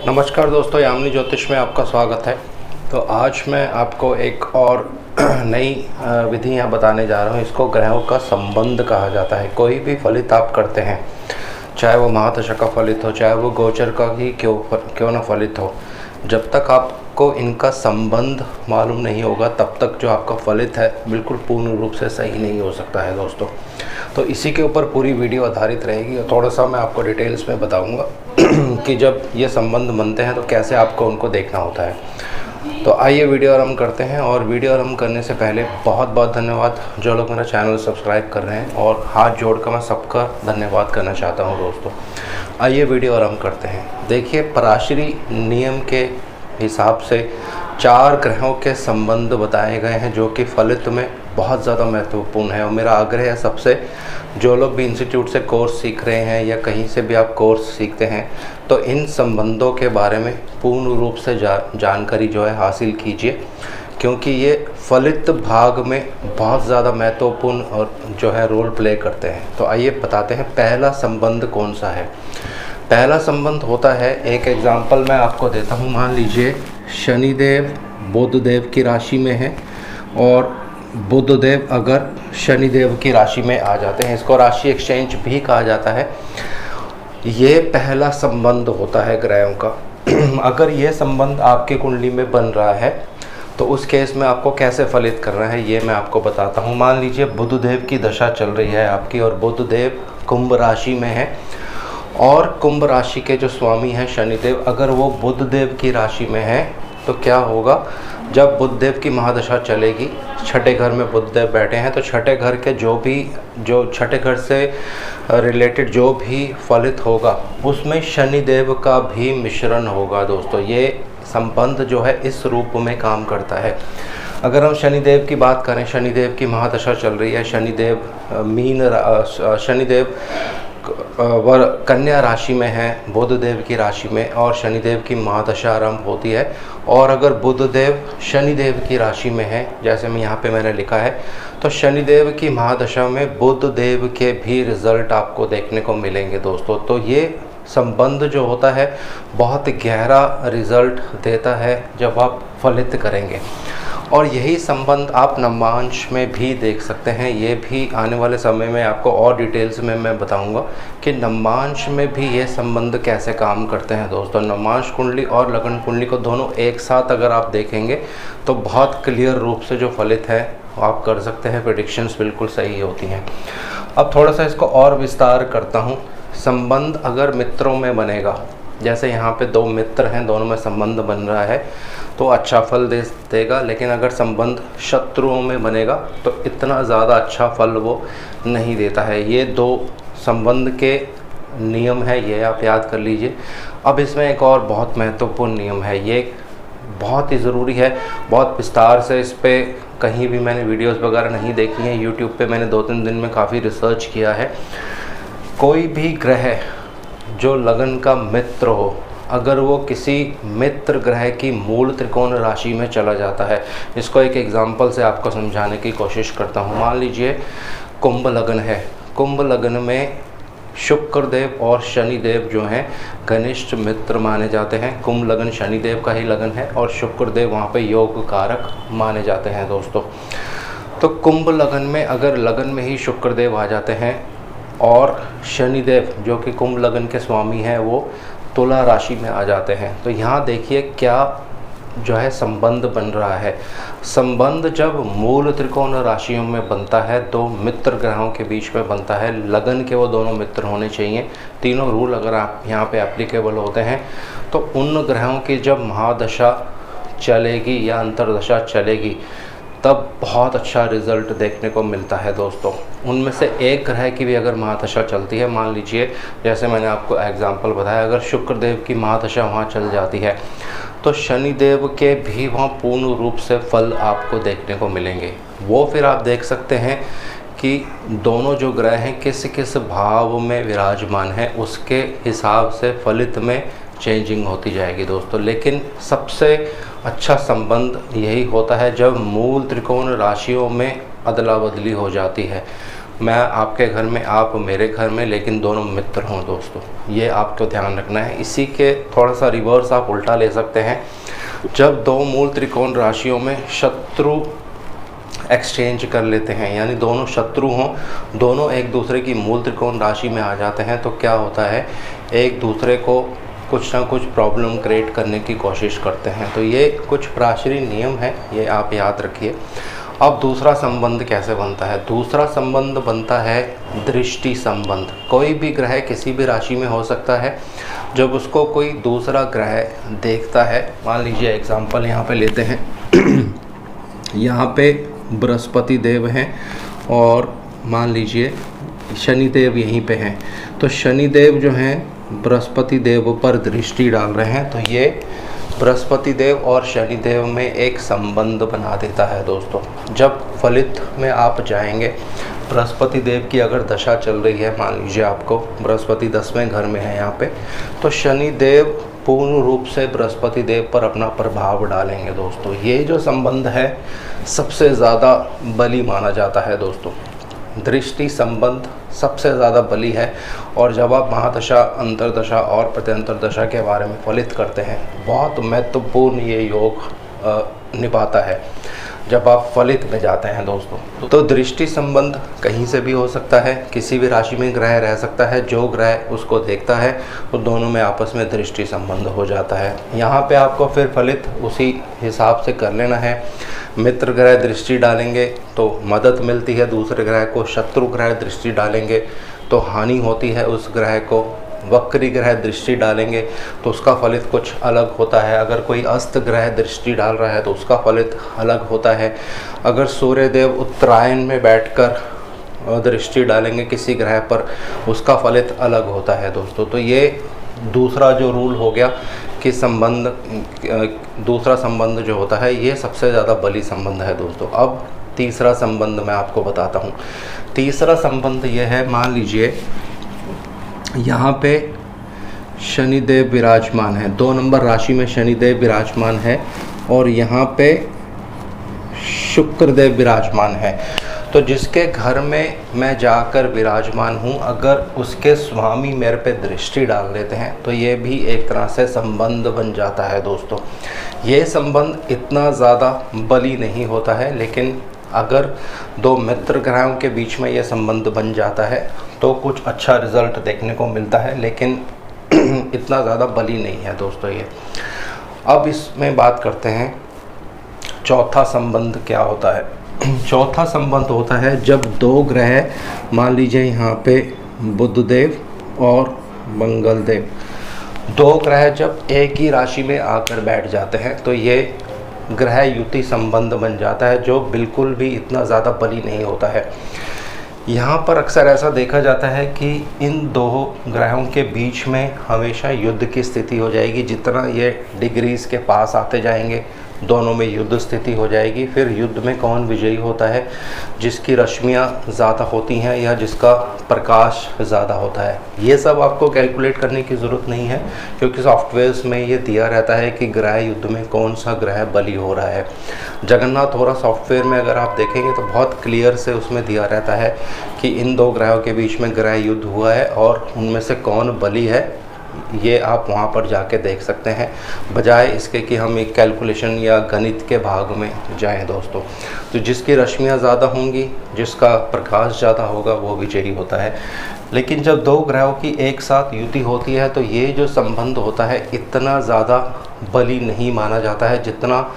नमस्कार दोस्तों, यामिनी ज्योतिष में आपका स्वागत है। तो आज मैं आपको एक और नई विधि यहाँ बताने जा रहा हूँ। इसको ग्रहों का संबंध कहा जाता है। कोई भी फलित आप करते हैं, चाहे वो महादशा का फलित हो, चाहे वो गोचर का ही क्यों ना फलित हो, जब तक आपको इनका संबंध मालूम नहीं होगा तब तक जो आपका फलित है बिल्कुल पूर्ण रूप से सही नहीं हो सकता है दोस्तों। तो इसी के ऊपर पूरी वीडियो आधारित रहेगी और थोड़ा सा मैं आपको डिटेल्स में बताऊंगा कि जब ये संबंध बनते हैं तो कैसे आपको उनको देखना होता है। तो आइए वीडियो आरंभ करते हैं। और वीडियो आरंभ करने से पहले बहुत बहुत धन्यवाद जो लोग मेरा चैनल सब्सक्राइब कर रहे हैं, और हाथ जोड़कर मैं सबका धन्यवाद करना चाहता हूं दोस्तों। आइए वीडियो आरंभ करते हैं। देखिए, पराशरी नियम के हिसाब से 4 ग्रहों के संबंध बताए गए हैं जो कि फलित में बहुत ज़्यादा महत्वपूर्ण है। और मेरा आग्रह है सबसे, जो लोग भी इंस्टीट्यूट से कोर्स सीख रहे हैं या कहीं से भी आप कोर्स सीखते हैं, तो इन संबंधों के बारे में पूर्ण रूप से जानकारी जो है हासिल कीजिए, क्योंकि ये फलित भाग में बहुत ज़्यादा महत्वपूर्ण और जो है रोल प्ले करते हैं। तो आइए बताते हैं पहला संबंध कौन सा है। पहला संबंध होता है, एक एग्जांपल मैं आपको देता हूँ। मान लीजिए शनिदेव बुधदेव की राशि में है और बुधदेव अगर शनिदेव की राशि में आ जाते हैं, इसको राशि एक्सचेंज भी कहा जाता है। ये पहला संबंध होता है ग्रहों का। अगर ये संबंध आपके कुंडली में बन रहा है तो उस केस में आपको कैसे फलित करना है ये मैं आपको बताता हूँ। मान लीजिए बुधदेव की दशा चल रही है आपकी और बुधदेव कुंभ राशि में है, और कुंभ राशि के जो स्वामी हैं शनिदेव, अगर वो बुधदेव की राशि में है तो क्या होगा, जब बुधदेव की महादशा चलेगी, छठे घर में बुधदेव बैठे हैं, तो छठे घर के जो छठे घर से रिलेटेड जो भी फलित होगा उसमें शनिदेव का भी मिश्रण होगा दोस्तों। ये संबंध जो है इस रूप में काम करता है। अगर हम शनिदेव की बात करें, शनिदेव की महादशा चल रही है, शनिदेव कन्या राशि में है बुधदेव की राशि में, और शनिदेव की महादशा आरंभ होती है। और अगर बुधदेव शनिदेव की राशि में है, जैसे मैं यहाँ पे मैंने लिखा है, तो शनिदेव की महादशा में बुधदेव के भी रिजल्ट आपको देखने को मिलेंगे दोस्तों। तो ये संबंध जो होता है बहुत गहरा रिजल्ट देता है जब आप फलित करेंगे। और यही संबंध आप नवांश में भी देख सकते हैं। ये भी आने वाले समय में आपको और डिटेल्स में मैं बताऊंगा कि नवांश में भी ये संबंध कैसे काम करते हैं दोस्तों। नवांश कुंडली और लगन कुंडली को दोनों एक साथ अगर आप देखेंगे तो बहुत क्लियर रूप से जो फलित है आप कर सकते हैं, प्रेडिक्शंस बिल्कुल सही होती हैं। अब थोड़ा सा इसको और विस्तार करता हूँ। संबंध अगर मित्रों में बनेगा, जैसे यहाँ पे 2 मित्र हैं, दोनों में संबंध बन रहा है तो अच्छा फल देगा। लेकिन अगर संबंध शत्रुओं में बनेगा तो इतना ज़्यादा अच्छा फल वो नहीं देता है। ये 2 संबंध के नियम है, ये आप याद कर लीजिए। अब इसमें एक और बहुत महत्वपूर्ण नियम है, ये बहुत ही ज़रूरी है। बहुत विस्तार से इस पे कहीं भी मैंने वीडियोज़ वगैरह नहीं देखी हैं, यूट्यूब पे मैंने 2-3 दिन में काफ़ी रिसर्च किया है। कोई भी ग्रह जो लगन का मित्र हो, अगर वो किसी मित्र ग्रह की मूल त्रिकोण राशि में चला जाता है, इसको एक एग्जांपल से आपको समझाने की कोशिश करता हूँ। मान लीजिए कुंभ लगन है, कुंभ लगन में शुक्रदेव और शनिदेव जो हैं घनिष्ठ मित्र माने जाते हैं। कुंभ लगन शनिदेव का ही लगन है और शुक्रदेव वहाँ पे योग कारक माने जाते हैं दोस्तों। तो कुंभ लगन में अगर लगन में ही शुक्रदेव आ जाते हैं और शनिदेव जो कि कुंभ लगन के स्वामी हैं वो तुला राशि में आ जाते हैं, तो यहाँ देखिए क्या जो है संबंध बन रहा है। संबंध जब मूल त्रिकोण राशियों में बनता है तो मित्र ग्रहों के बीच में बनता है। लगन के वो दोनों मित्र होने चाहिए। तीनों रूल अगर आप यहाँ पे एप्लीकेबल होते हैं तो उन ग्रहों की जब महादशा चलेगी या अंतर्दशा चलेगी तब बहुत अच्छा रिज़ल्ट देखने को मिलता है दोस्तों। उनमें से एक ग्रह की भी अगर महादशा चलती है, मान लीजिए जैसे मैंने आपको एग्जांपल बताया, अगर शुक्रदेव की महादशा वहाँ चल जाती है तो शनिदेव के भी वहाँ पूर्ण रूप से फल आपको देखने को मिलेंगे। वो फिर आप देख सकते हैं कि दोनों जो ग्रह हैं किस किस भाव में विराजमान हैं, उसके हिसाब से फलित में चेंजिंग होती जाएगी दोस्तों। लेकिन सबसे अच्छा संबंध यही होता है जब मूल त्रिकोण राशियों में अदला बदली हो जाती है। मैं आपके घर में, आप मेरे घर में, लेकिन दोनों मित्र हों दोस्तों। ये आपको ध्यान रखना है। इसी के थोड़ा सा रिवर्स आप उल्टा ले सकते हैं। जब दो मूल त्रिकोण राशियों में शत्रु एक्सचेंज कर लेते हैं, यानी दोनों शत्रु हों, दोनों एक दूसरे की मूल त्रिकोण राशि में आ जाते हैं, तो क्या होता है, एक दूसरे को कुछ ना कुछ प्रॉब्लम क्रिएट करने की कोशिश करते हैं। तो ये कुछ राशिरीय नियम है, ये आप याद रखिए। अब दूसरा संबंध कैसे बनता है? दूसरा संबंध बनता है दृष्टि संबंध। कोई भी ग्रह किसी भी राशि में हो सकता है, जब उसको कोई दूसरा ग्रह देखता है, मान लीजिए एग्जांपल यहाँ पे लेते हैं यहाँ पे बृहस्पति देव हैं और मान लीजिए शनि देव यहीं पे हैं, तो शनि देव जो हैं बृहस्पति देव पर दृष्टि डाल रहे हैं, तो ये बृहस्पति देव और शनि देव में एक संबंध बना देता है दोस्तों। जब फलित में आप जाएंगे, बृहस्पति देव की अगर दशा चल रही है, मान लीजिए आपको बृहस्पति 10वें घर में है यहाँ पे, तो शनि देव पूर्ण रूप से बृहस्पति देव पर अपना प्रभाव डालेंगे दोस्तों। ये जो संबंध है सबसे ज़्यादा बली माना जाता है दोस्तों। दृष्टि संबंध सबसे ज़्यादा बली है। और जब आप महादशा, अंतरदशा और प्रत्यंतर दशा के बारे में फलित करते हैं, बहुत महत्वपूर्ण ये योग निभाता है जब आप फलित में जाते हैं दोस्तों। तो दृष्टि संबंध कहीं से भी हो सकता है, किसी भी राशि में ग्रह रह सकता है, जो ग्रह उसको देखता है तो दोनों में आपस में दृष्टि संबंध हो जाता है। यहाँ पे आपको फिर फलित उसी हिसाब से कर लेना है। मित्र ग्रह दृष्टि डालेंगे तो मदद मिलती है दूसरे ग्रह को, शत्रु ग्रह दृष्टि डालेंगे तो हानि होती है उस ग्रह को, वक्री ग्रह दृष्टि डालेंगे तो उसका फलित कुछ अलग होता है। अगर कोई अस्त ग्रह दृष्टि डाल रहा है तो उसका फलित अलग होता है। अगर सूर्यदेव उत्तरायण में बैठकर दृष्टि डालेंगे किसी ग्रह पर, उसका फलित अलग होता है दोस्तों। तो ये दूसरा जो रूल हो गया कि संबंध, दूसरा संबंध जो होता है ये सबसे ज़्यादा बली संबंध है दोस्तों। अब तीसरा संबंध मैं आपको बताता हूँ। तीसरा संबंध ये है, मान लीजिए यहाँ पे शनिदेव विराजमान है, 2 नंबर राशि में शनिदेव विराजमान है और यहाँ पे शुक्रदेव विराजमान है। तो जिसके घर में मैं जाकर विराजमान हूँ, अगर उसके स्वामी मेरे पे दृष्टि डाल देते हैं तो ये भी एक तरह से संबंध बन जाता है दोस्तों। ये संबंध इतना ज़्यादा बली नहीं होता है, लेकिन अगर 2 मित्र ग्रहों के बीच में ये संबंध बन जाता है तो कुछ अच्छा रिज़ल्ट देखने को मिलता है, लेकिन इतना ज़्यादा बली नहीं है दोस्तों ये। अब इसमें बात करते हैं चौथा संबंध क्या होता है। चौथा संबंध होता है जब 2 ग्रह, मान लीजिए यहाँ पे बुध देव और मंगल देव, 2 ग्रह जब एक ही राशि में आकर बैठ जाते हैं तो ये ग्रह युति संबंध बन जाता है, जो बिल्कुल भी इतना ज़्यादा बली नहीं होता है। यहाँ पर अक्सर ऐसा देखा जाता है कि इन 2 ग्रहों के बीच में हमेशा युद्ध की स्थिति हो जाएगी। जितना ये डिग्रीज़ के पास आते जाएंगे, दोनों में युद्ध स्थिति हो जाएगी। फिर युद्ध में कौन विजयी होता है? जिसकी रश्मियाँ ज़्यादा होती हैं या जिसका प्रकाश ज़्यादा होता है। ये सब आपको कैलकुलेट करने की ज़रूरत नहीं है, क्योंकि सॉफ्टवेयर्स में ये दिया रहता है कि ग्रह युद्ध में कौन सा ग्रह बली हो रहा है। जगन्नाथ होरा सॉफ्टवेयर में अगर आप देखेंगे तो बहुत क्लियर से उसमें दिया रहता है कि इन 2 ग्रहों के बीच में ग्रह युद्ध हुआ है और उनमें से कौन बली है, ये आप वहाँ पर जाके देख सकते हैं, बजाय इसके कि हम एक कैलकुलेशन या गणित के भाग में जाएं दोस्तों। तो जिसकी रश्मियाँ ज़्यादा होंगी, जिसका प्रकाश ज़्यादा होगा, वो विजयी होता है। लेकिन जब 2 ग्रहों की एक साथ युति होती है तो ये जो संबंध होता है इतना ज़्यादा बली नहीं माना जाता है जितना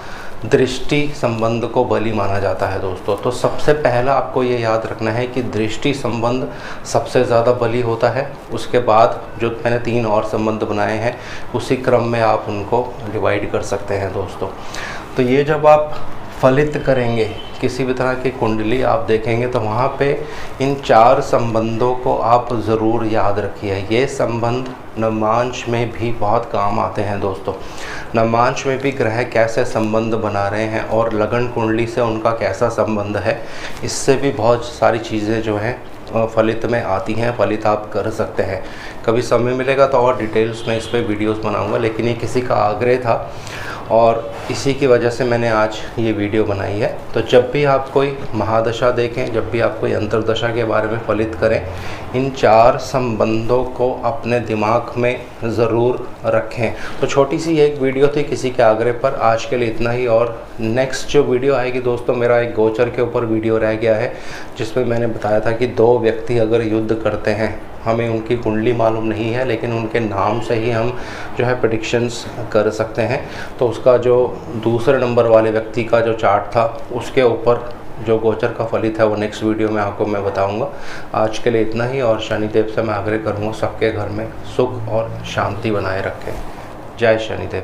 दृष्टि संबंध को बली माना जाता है दोस्तों। तो सबसे पहला आपको ये याद रखना है कि दृष्टि संबंध सबसे ज़्यादा बली होता है। उसके बाद जो मैंने 3 और संबंध बनाए हैं, उसी क्रम में आप उनको डिवाइड कर सकते हैं दोस्तों। तो ये जब आप फलित करेंगे, किसी भी तरह की कुंडली आप देखेंगे तो वहाँ पे इन 4 संबंधों को आप ज़रूर याद रखिए। ये संबंध नवमांश में भी बहुत काम आते हैं दोस्तों। नवमांश में भी ग्रह कैसे संबंध बना रहे हैं और लगन कुंडली से उनका कैसा संबंध है, इससे भी बहुत सारी चीज़ें जो हैं फलित में आती हैं। फलित आप कर सकते हैं। कभी समय मिलेगा तो और डिटेल्स में इस पर वीडियोस बनाऊंगा, लेकिन ये किसी का आग्रह था और इसी की वजह से मैंने आज ये वीडियो बनाई है। तो जब भी आप कोई महादशा देखें, जब भी आप कोई अंतर्दशा के बारे में फलित करें, इन 4 संबंधों को अपने दिमाग में ज़रूर रखें। तो छोटी सी एक वीडियो थी किसी के आग्रह पर, आज के लिए इतना ही। और नेक्स्ट जो वीडियो आएगी दोस्तों, मेरा एक गोचर के ऊपर वीडियो रह गया है जिसमें मैंने बताया था कि 2 व्यक्ति अगर युद्ध करते हैं, हमें उनकी कुंडली मालूम नहीं है लेकिन उनके नाम से ही हम जो है प्रेडिक्शंस कर सकते हैं। तो उसका जो दूसरे नंबर वाले व्यक्ति का जो चार्ट था, उसके ऊपर जो गोचर का फलित है वो नेक्स्ट वीडियो में आपको मैं बताऊंगा। आज के लिए इतना ही, और शनिदेव से मैं आग्रह करूंगा सबके घर में सुख और शांति बनाए रखें। जय शनिदेव।